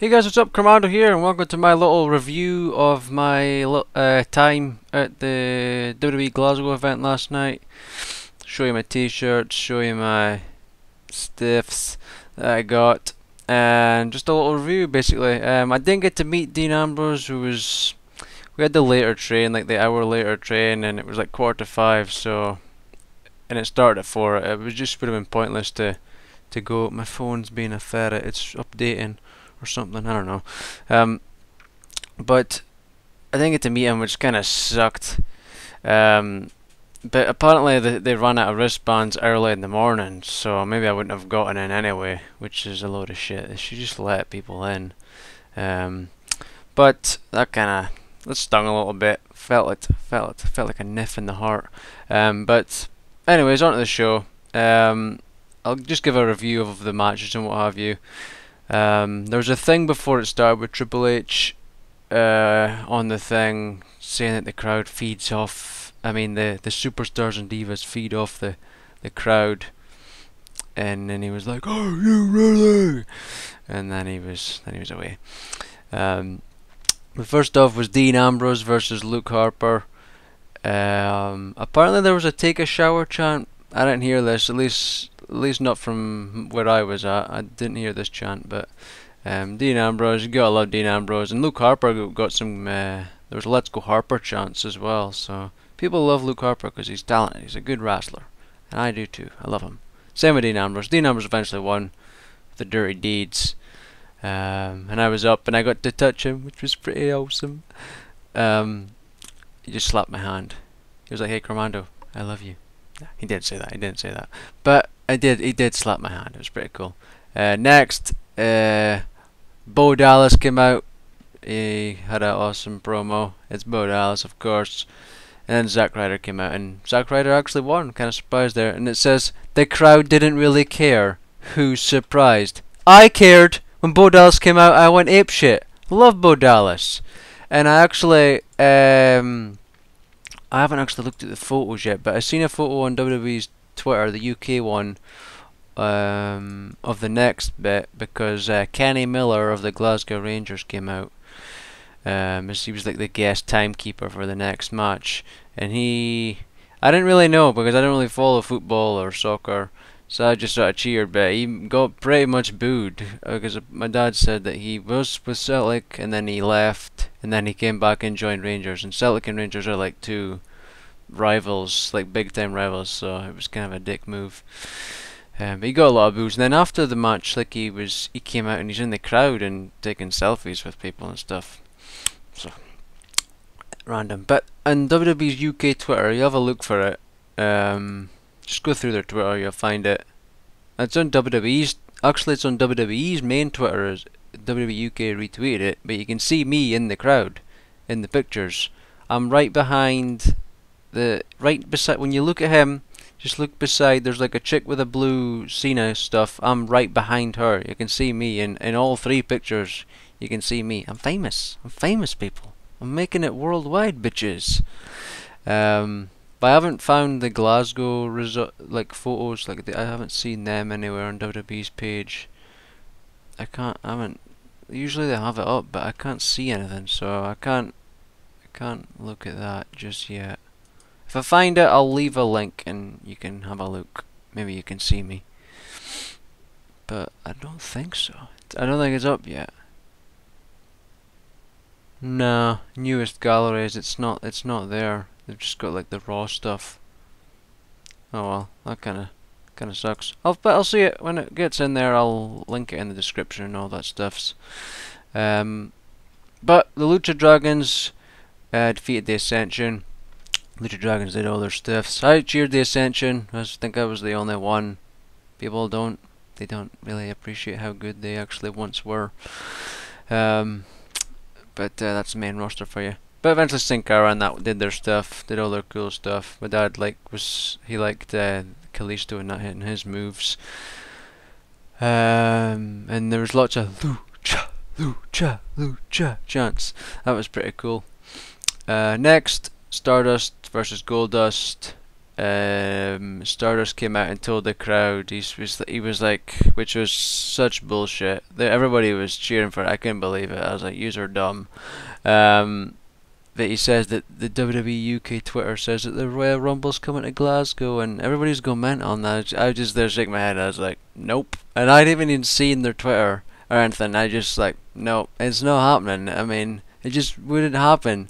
Hey guys, what's up? Commando here, and welcome to my little review of my time at the WWE Glasgow event last night. Show you my t-shirts, show you my stiffs that I got, and just a little review basically. I didn't get to meet Dean Ambrose, we had the later train, like the hour later train, and it was like 4:45, so, and it started at 4. It would have been pointless to go. My phone's being a ferret, it's updating or something, I don't know. But I didn't get to meet him, which kind of sucked. But apparently they ran out of wristbands early in the morning, so maybe I wouldn't have gotten in anyway, which is a load of shit. They should just let people in. But that stung a little bit. Felt like a nip in the heart. But anyways, on to the show. I'll just give a review of the matches and what have you. There was a thing before it started with Triple H on the thing saying that the crowd feeds off. I mean, the superstars and divas feed off the crowd, and then he was like, "Oh, you really?" And then he was away. But first off was Dean Ambrose versus Luke Harper. Apparently there was a take a shower chant. I didn't hear this, at least not from where I was at. I didn't hear this chant, but Dean Ambrose, you gotta love Dean Ambrose, and Luke Harper got some. There was Let's Go Harper chants as well. So people love Luke Harper because he's talented. He's a good wrestler, and I do too. I love him. Same with Dean Ambrose. Dean Ambrose eventually won the Dirty Deeds, and I was up and I got to touch him, which was pretty awesome. He just slapped my hand. He was like, "Hey, Commando, I love you." He did say that. He didn't say that, but he did slap my hand. It was pretty cool. Next, Bo Dallas came out. He had an awesome promo. It's Bo Dallas, of course. And then Zack Ryder came out, and Zack Ryder actually won. Kind of surprised there. And it says the crowd didn't really care. Who's surprised? I cared when Bo Dallas came out. I went apeshit. Love Bo Dallas, and I actually I haven't actually looked at the photos yet, but I seen a photo on WWE's Twitter, the UK one, of the next bit, because Kenny Miller of the Glasgow Rangers came out. He was like the guest timekeeper for the next match, and I didn't really know because I don't really follow football or soccer, so I just sort of cheered, but he got pretty much booed because my dad said that he was with Celtic and then he left and then he came back and joined Rangers, and Celtic and Rangers are like two rivals, like big time rivals, so it was kind of a dick move. But he got a lot of boos, and then after the match, like he came out and he's in the crowd and taking selfies with people and stuff. So random. But on WWE's UK Twitter, you have a look for it. Just go through their Twitter, you'll find it. It's on WWE's. Actually, it's on WWE's main Twitter. As WWE UK retweeted it, but you can see me in the crowd, in the pictures. I'm right behind right beside. When you look at him, just look beside. There's like a chick with a blue Cena stuff. I'm right behind her. You can see me in all three pictures. You can see me. I'm famous. I'm famous, people. I'm making it worldwide, bitches. But I haven't found the Glasgow photos. I haven't seen them anywhere on WWE's page. I haven't. Usually they have it up, but I can't see anything, so I can't look at that just yet. If I find it, I'll leave a link and you can have a look. Maybe you can see me. But I don't think so. I don't think it's up yet. No, newest galleries. It's not there. They've just got like the raw stuff. Oh well, that kind of sucks. But I'll see it when it gets in there. I'll link it in the description and all that stuffs. But the Lucha Dragons defeated the Ascension. Lucha Dragons did all their stuffs. I cheered the Ascension. I think I was the only one. People don't really appreciate how good they actually once were. But that's the main roster for you. But eventually Sin Cara and that did their stuff, did all their cool stuff. My dad liked Kalisto and not hitting his moves. And there was lots of Lucha, Lucha, Lucha chants. That was pretty cool. Next, Stardust versus Goldust. Stardust came out and told the crowd he was like, which was such bullshit. Everybody was cheering for it. I couldn't believe it. I was like, "Yous are dumb." Um, but he says that the WWE UK Twitter says that the Royal Rumble's coming to Glasgow, and everybody's going mental on that. I was just there shaking my head. I was like, "Nope," and I didn't even seen their Twitter or anything. I just like, "No, it's not happening." I mean, it just wouldn't happen.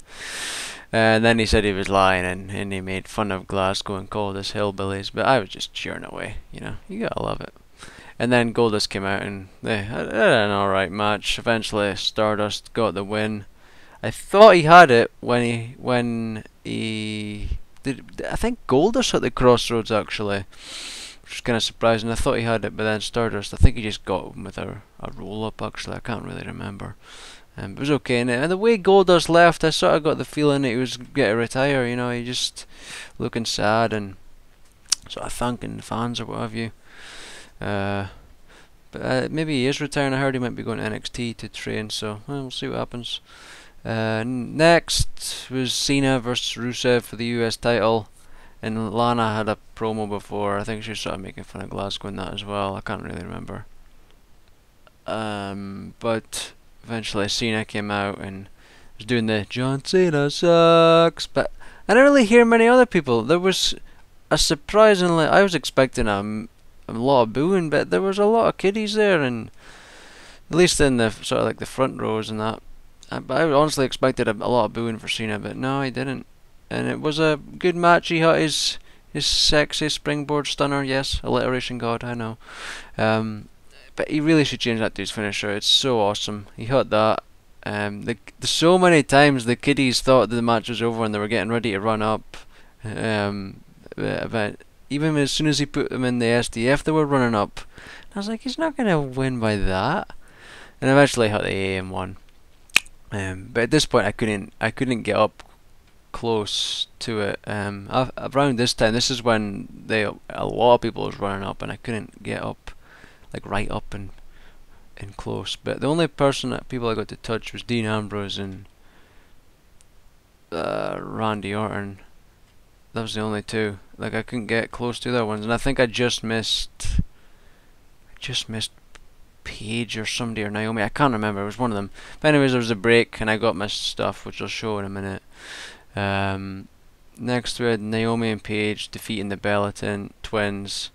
And then he said he was lying, and he made fun of Glasgow and called us hillbillies. But I was just cheering away, you know. You gotta love it. And then Goldust came out, and they had an alright match. Eventually, Stardust got the win. I thought he had it when he did. I think Goldust at the Crossroads actually, which was kind of surprising. I thought he had it, but then Stardust, I think he just got him with a roll up. Actually, I can't really remember. It was okay, and the way Goldust left, I sort of got the feeling that he was going to retire. You know, he just looking sad and sort of thanking the fans or what have you. But maybe he is retiring. I heard he might be going to NXT to train, so we'll see what happens. Next was Cena versus Rusev for the US title, and Lana had a promo before. I think she was sort of making fun of Glasgow in that as well. I can't really remember. But eventually Cena came out and was doing the John Cena sucks, but I didn't really hear many other people. There was a surprisingly, I was expecting a lot of booing, but there was a lot of kiddies there, and at least in the sort of like the front rows and that. I honestly expected a lot of booing for Cena, but no, he didn't. And it was a good match. He had his sexy springboard stunner. Yes, alliteration god, I know. But he really should change that to his finisher. It's so awesome. He had that. So many times the kiddies thought that the match was over and they were getting ready to run up. But even as soon as he put them in the SDF, they were running up. I was like, he's not gonna win by that. And eventually, had the AM won. But at this point, I couldn't get up close to it. Around this time, this is when a lot of people was running up, and I couldn't get up, like right up and close. But the only people I got to touch was Dean Ambrose and Randy Orton. That was the only two. Like I couldn't get close to the other ones, and I think I just missed Paige or somebody or Naomi. I can't remember. It was one of them. But anyways, there was a break, and I got my stuff, which I'll show in a minute. Next we had Naomi and Paige defeating the Bella Twins.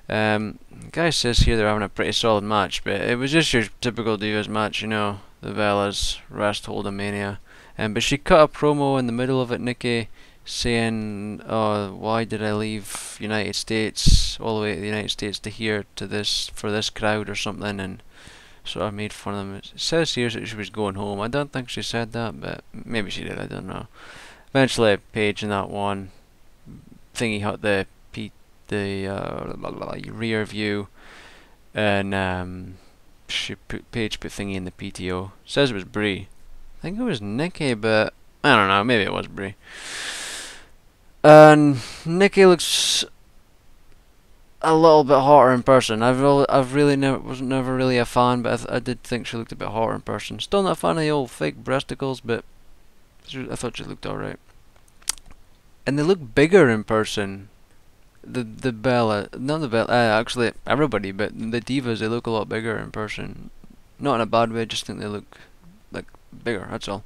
Guy says here they're having a pretty solid match, but it was just your typical Divas match, you know. The Bellas rest hold a mania. But she cut a promo in the middle of it, Nikki, saying, "Oh, why did I leave United States all the way to the United States to here to this for this crowd or something?" And sort of made fun of them. It says here that she was going home. I don't think she said that, but maybe she did. I don't know. Eventually, Paige in that one thingy hit the rear view, and Paige put thingy in the PTO. Says it was Brie. I think it was Nikki, but I don't know. Maybe it was Brie. And Nikki looks a little bit hotter in person. I've really never really a fan, but I did think she looked a bit hotter in person. Still not a fan of the old fake breasticles, but I thought she looked alright. And they look bigger in person. The Bella, not the Bella, actually everybody, but the Divas, they look a lot bigger in person. Not in a bad way, just think they look like bigger. That's all.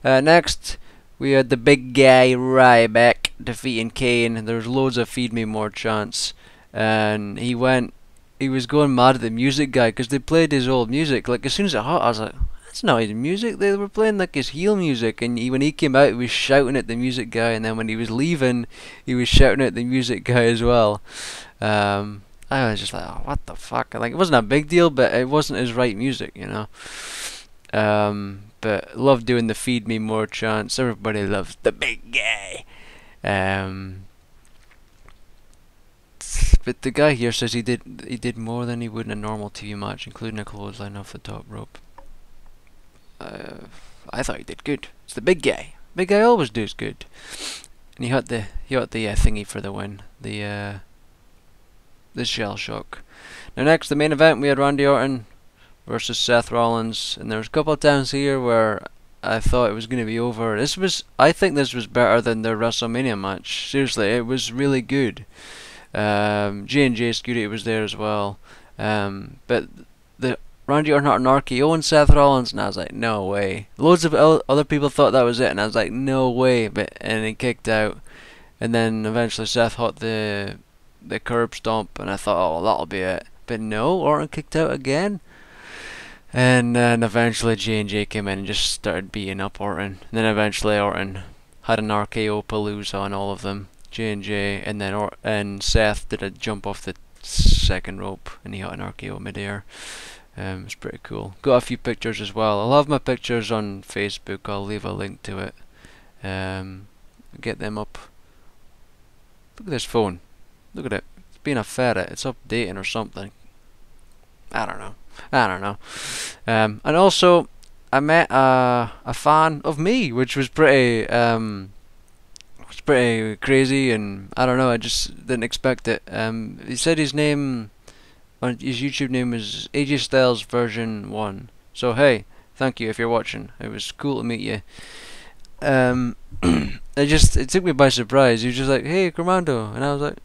Next, we had the big guy Ryback defeating Kane. There was loads of feed me more chants, and he was going mad at the music guy because they played his old music. Like as soon as it hit, I was like, that's not his music. They were playing like his heel music, and when he came out, he was shouting at the music guy, and then when he was leaving, he was shouting at the music guy as well. I was just like, oh, what the fuck? Like it wasn't a big deal, but it wasn't his right music, you know. But loved doing the feed me more chants. Everybody loves the big guy. But the guy here says he did more than he would in a normal TV match, including a clothesline off the top rope. I thought he did good. It's the big guy. Big guy always does good. And he got the thingy for the win. The shell shock. Now next, the main event, we had Randy Orton versus Seth Rollins, and there was a couple of times here where I thought it was going to be over. I think this was better than their WrestleMania match. Seriously, it was really good. J&J Security was there as well. But the Randy Orton and RKO and Seth Rollins, and I was like, no way. Loads of other people thought that was it, and I was like, no way. And he kicked out, and then eventually Seth hit the curb stomp, and I thought, oh, well, that'll be it. But no, Orton kicked out again. And then eventually J&J came in and just started beating up Orton. And then eventually Orton had an RKO palooza on all of them. J&J, and then and Seth did a jump off the second rope, and he hit an RKO midair. It was pretty cool. Got a few pictures as well. I'll have my pictures on Facebook. I'll leave a link to it. Get them up. Look at this phone. Look at it. It's being a ferret. It's updating or something. I don't know. And also, I met a fan of me, which was pretty crazy, and I don't know. I just didn't expect it. He said his name, on his YouTube name, is AJ Styles version 1. So hey, thank you if you're watching. It was cool to meet you. It took me by surprise. He was just like, "Hey, Commando," and I was like,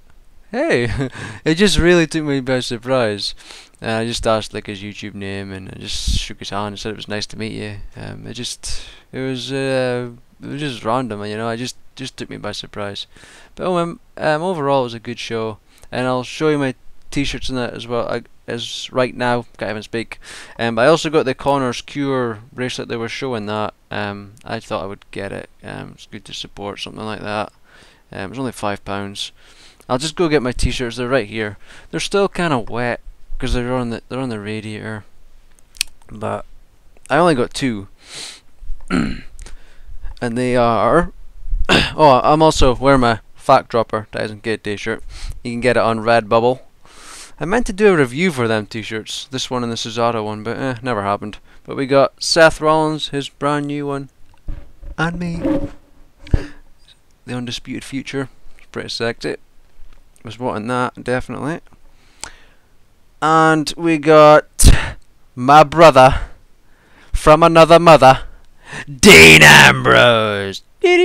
"Hey." It just really took me by surprise. I just asked like his YouTube name, and I just shook his hand and said it was nice to meet you. It was just random, you know. I just took me by surprise. But overall, it was a good show, and I'll show you my T-shirts in that as well. As right now, can't even speak. But I also got the Connor's Cure bracelet. They were showing that. I thought I would get it. It's good to support something like that. It was only £5. I'll just go get my T-shirts. They're right here. They're still kind of wet because they're on the radiator. But I only got 2, and they are. Oh, I'm also wearing my Fact Dropper Tyson Kidd T-shirt. You can get it on Redbubble. I meant to do a review for them T-shirts, this one and the Cesaro one, but never happened. But we got Seth Rollins, his brand new one, and me, the Undisputed Future. It's pretty sexy. Was wanting that, definitely. And we got my brother from another mother, Dean Ambrose. And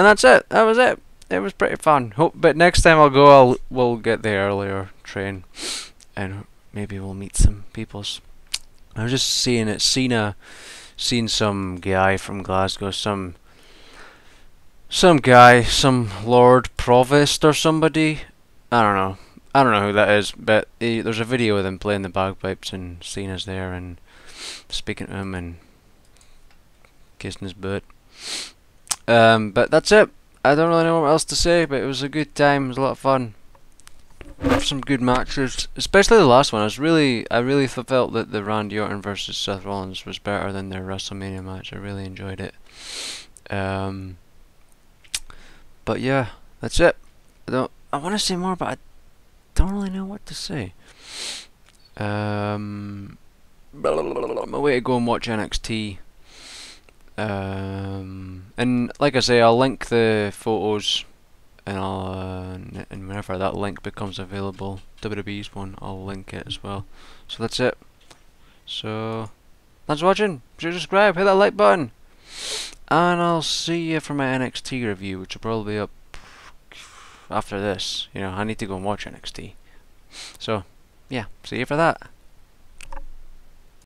that's it. That was it. It was pretty fun. But next time we'll get the earlier train, and maybe we'll meet some peoples. I was just seeing seen some guy from Glasgow, some Lord Provost or somebody. I don't know who that is, but there's a video of him playing the bagpipes, and Cena's there and speaking to him and kissing his butt. But that's it. I don't really know what else to say, but it was a good time. It was a lot of fun. Some good matches, especially the last one. I really felt that the Randy Orton versus Seth Rollins was better than their WrestleMania match. I really enjoyed it. But yeah, that's it. I want to say more, but I don't really know what to say. I'm away to go and watch NXT. And like I say, I'll link the photos, and and whenever that link becomes available, WWE's one, I'll link it as well. So that's it. So thanks for watching. Be sure to subscribe, hit that like button, and I'll see you for my NXT review, which will probably be up after this. You know, I need to go and watch NXT. So yeah, see you for that.